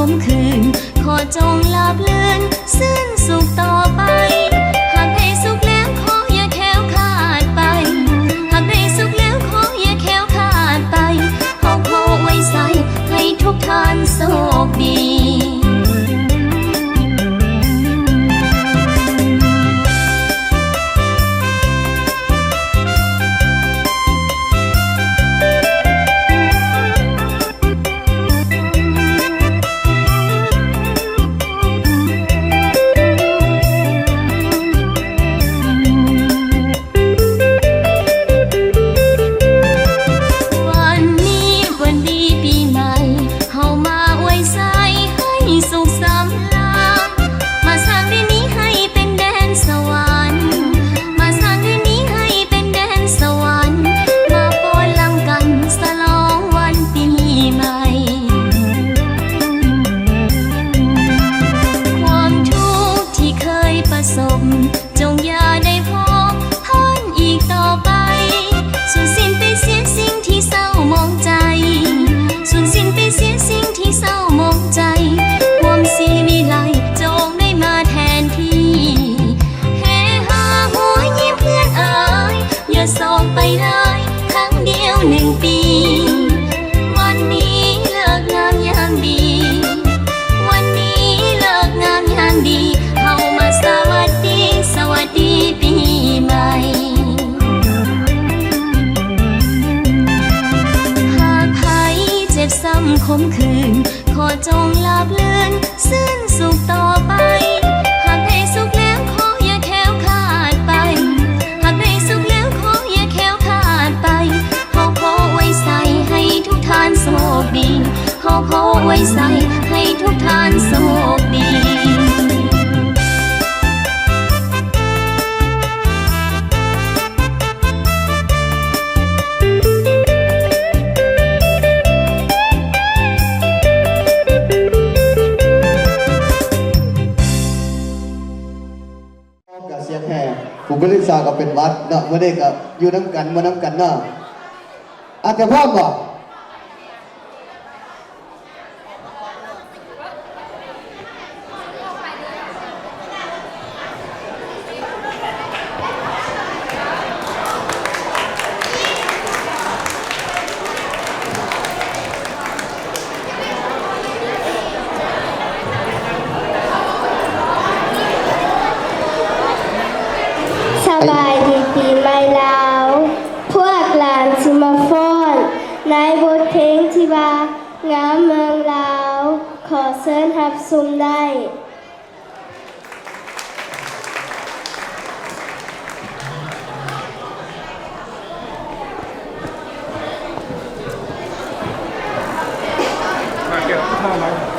มคืนขอจงลาบเลือนสิ้นสุขต่อไปหากได้สุขแล้วขออย่าแคล้วคลาดไปหากได้สุขแล้วขออย่าแคล้วคลาดไปขอไว้ใส่ให้ทุกท่านโชคดีจงอย่าได้พบท่านอีกต่อไปสูญสิ้นไปเสียสิ่งที่เศร้ามองใจสูญสิ้นไปเสียสิ่งที่เศร้ามองใจความสีวิไลจงได้มาแทนที่เฮฮาหัวยิ้มเพื่อนเอ๋ยอย่าส่งไปเลยครั้งเดียว1 ปีวันนี้เลิกงามยามดีวันนี้เลิกงามยามดีเฮามาสวัสดีปีใหม่หากใครเจ็บซ้ำคมคืนขอจงลาบเลือนสิ้นสุขต่อไปหากได้สุขแล้วขออย่าแคล้วคลาดไปหากได้สุขแล้วขออย่าแคล้วคลาดไปขอไว้ใส่ให้ทุกท่านโชคดีขอไว้ใส่ให้ทุกท่านโชคดีเสียงแห่ผมก็ลิซ่าก็เป็นวัดเนาะเมื่อได้กับอยู่น้ำกันมาน้ำกันเนาะอาจจะพร้อมบ่สบายดีปีใหม่ลาวพวกหลานสิมาฟ้อนในบทเพลงที่ว่างามเมืองลาวขอเชิญรับชมได้มาเก็บข้าวไหม